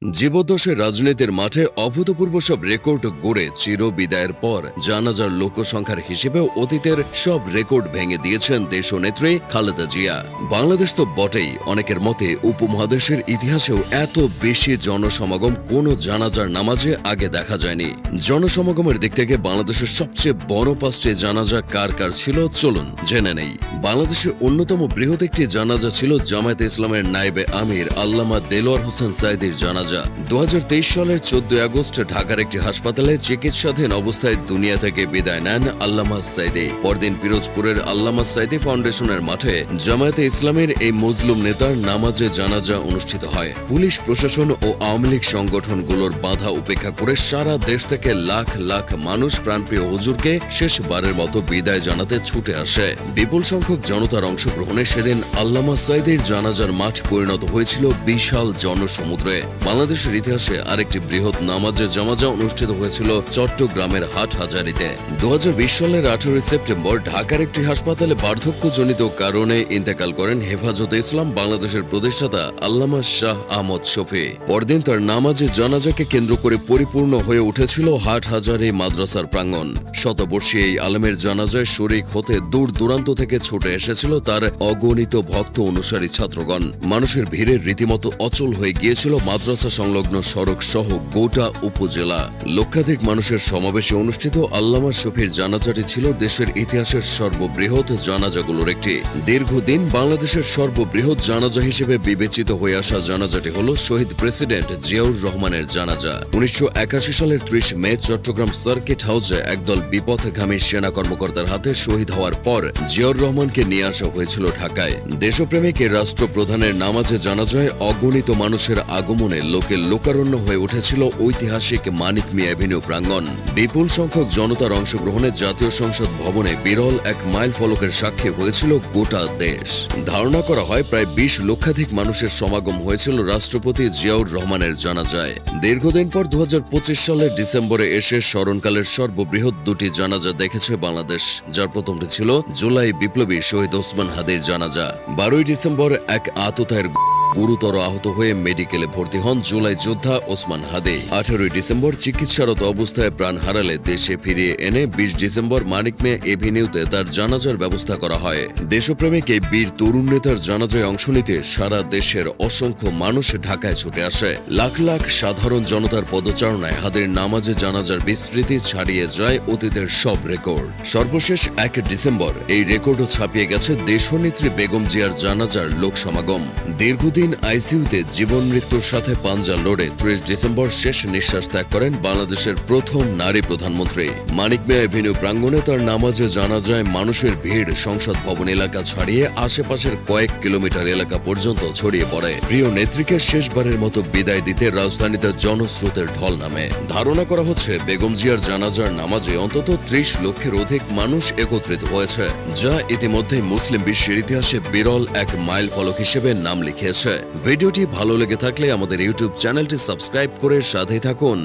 জীবদ্দশায় রাজনীতির মাঠে অভূতপূর্ব সব রেকর্ড গড়ে চিরবিদায়ের পর জানাজার লোকসংখ্যার হিসেবেও অতীতের সব রেকর্ড ভেঙে দিয়েছেন দেশনেত্রী খালেদা জিয়া। বাংলাদেশ তো বটেই, অনেকের মতে উপমহাদেশের ইতিহাসেও এত বেশি জনসমাগম কোনো জানাজার নামাজে আগে দেখা যায়নি। জনসমাগমের দিক থেকে বাংলাদেশের সবচেয়ে বড় ৫টি জানাজা কার কার ছিল চলুন জেনে নেই। বাংলাদেশের অন্যতম বৃহৎ একটি জানাজা ছিল জামায়াতে ইসলামের নায়েবে আমির আল্লামা দেলোয়ার হোসেন সাঈদীর জানাজা। ২০২৩ সালের ১৪ আগস্ট ঢাকার একটি হাসপাতালে চিকিৎসাধীন অবস্থায় দুনিয়া থেকে বিদায় নেন আল্লামা সাঈদী। পরদিন পিরোজপুরের আল্লামা সাঈদী ফাউন্ডেশনের মাঠে জামায়াতে ইসলামের এই মজলুম নেতার নামাজে জানাজা অনুষ্ঠিত হয়। পুলিশ প্রশাসন ও আওয়ামী লীগ সংগঠনগুলোর বাধা উপেক্ষা করে সারা দেশ থেকে লাখ লাখ মানুষ প্রাণপ্রিয় হুজুরকে শেষবারের মতো বিদায় জানাতে ছুটে আসে। বিপুল সংখ্যক জনতার অংশগ্রহণে সেদিন আল্লামা সাঈদীর জানাজার মাঠ পরিণত হয়েছিল বিশাল জনসমুদ্রে। বাংলাদেশের ইতিহাসে আরেকটি বৃহৎ নামাজে জানাজা অনুষ্ঠিত হয়েছিল চট্টগ্রামের হাটহাজারীতে। ২০২০ সালের ১৮ সেপ্টেম্বর ঢাকার একটি হাসপাতালে বার্ধক্যজনিত কারণে ইন্তেকাল করেন হেফাজতে ইসলাম বাংলাদেশের প্রতিষ্ঠাতা আল্লামা শাহ আহমদ শফী। পরদিন তার নামাজে জানাজাকে কেন্দ্র করে পরিপূর্ণ হয়ে উঠেছিল হাটহাজারী মাদ্রাসার প্রাঙ্গণ। শতবর্ষী এই আলেমের জানাজায় শরীক হতে দূর দূরান্ত থেকে ছুটে এসেছিল তার অগণিত ভক্ত অনুসারী ছাত্রগণ। মানুষের ভিড়ে রীতিমতো অচল হয়ে গিয়েছিল মাদ্রাসা সংলগ্ন সড়ক সহ গোটা উপজেলা। লক্ষাধিক মানুষের সমাবেশে অনুষ্ঠিত আল্লামা শফীর জানাজাটি ছিল দেশের ইতিহাসের সর্ববৃহৎ জানাজাগুলোর একটি। দীর্ঘদিন বাংলাদেশের সর্ববৃহৎ জানাজা হিসেবে বিবেচিত হয়ে আসা জানাজাটি হল শহীদ প্রেসিডেন্ট জিয়াউর রহমানের জানাজা। ১৯৮১ সালের ৩০ মে চট্টগ্রাম সার্কিট হাউসে একদল বিপথগামী সেনা কর্মকর্তার হাতে শহীদ হওয়ার পর জিয়াউর রহমানকে নিয়ে আসা হয়েছিল ঢাকায়। দেশপ্রেমিক এ রাষ্ট্রপ্রধানের নামাজে জানাজায় অগণিত মানুষের আগমনে লোকে লোকারণ্য হয়ে উঠেছিল ঐতিহাসিক মানিক মিয়া এভিনিউ প্রাঙ্গণ। বিপুল সংখ্যক জনতার অংশগ্রহণে জাতীয় সংসদ ভবনে বিরল এক মাইল ফলকের সাক্ষী হয়েছিল গোটা দেশ। ধারণা করা হয় প্রায় ২০ লক্ষাধিক মানুষের সমাগম হয়েছিল রাষ্ট্রপতি জিয়াউর রহমানের জানাজায়। দীর্ঘদিন পর ২০২৫ সালের ডিসেম্বরে এসে স্মরণকালের সর্ববৃহৎ দুটি জানাজা দেখেছে বাংলাদেশ, যার প্রথমটি ছিল জুলাই বিপ্লবী শহীদ ওসমান হাদির জানাজা। ১২ ডিসেম্বর এক আততায়ীর গুরুতর আহত হয়ে মেডিকেলে ভর্তি হন জুলাই যোদ্ধা ওসমান হাদি। ১৮ ডিসেম্বর চিকিৎসারত অবস্থায় প্রাণ হারালে দেশে ফিরিয়ে এনে ২০ ডিসেম্বর মানিক মিয়া এভিনিউতে তার জানাজার ব্যবস্থা করা হয়। দেশপ্রেমিক এই বীর তরুণ নেতার জানাজায় অংশ নিতে সারা দেশের অসংখ্য মানুষ ঢাকায় ছুটে আসে। লাখ লাখ সাধারণ জনতার পদচারণায় হাদির নামাজে জানাজার বিস্তৃতি ছাড়িয়ে যায় অতীতের সব রেকর্ড। সর্বশেষ ১ ডিসেম্বর এই রেকর্ডও ছাপিয়ে গেছে দেশনেত্রী বেগম জিয়ার জানাজার লোকসমাগম। দীর্ঘদিন আইসিইউতে জীবন মৃত্যুর সাথে পাঞ্জা লড়ে ৩০ ডিসেম্বর শেষ নিঃশ্বাস ত্যাগ করেন বাংলাদেশের প্রথম নারী প্রধানমন্ত্রী। মানিক মিয়া এভিনিউ প্রাঙ্গণে তার নামাজে জানাজায় মানুষের ভিড় সংসদ ভবন এলাকা ছাড়িয়ে আশেপাশের কয়েক কিলোমিটার এলাকা পর্যন্ত ছড়িয়ে পড়ে। প্রিয় নেত্রীকে শেষবারের মতো বিদায় দিতে রাজধানীতে জনস্রোতের ঢল নামে। ধারণা করা হচ্ছে বেগম জিয়ার জানাজার নামাজে অন্তত ৩০ লক্ষের অধিক মানুষ একত্রিত হয়েছে, যা ইতিমধ্যে মুসলিম বিশ্বের ইতিহাসে বিরল এক মাইল ফলক হিসেবে নাম লিখিয়েছে। ভিডিওটি ভালো লেগে থাকলে আমাদের ইউটিউব চ্যানেলটি সাবস্ক্রাইব করে সাথে থাকুন।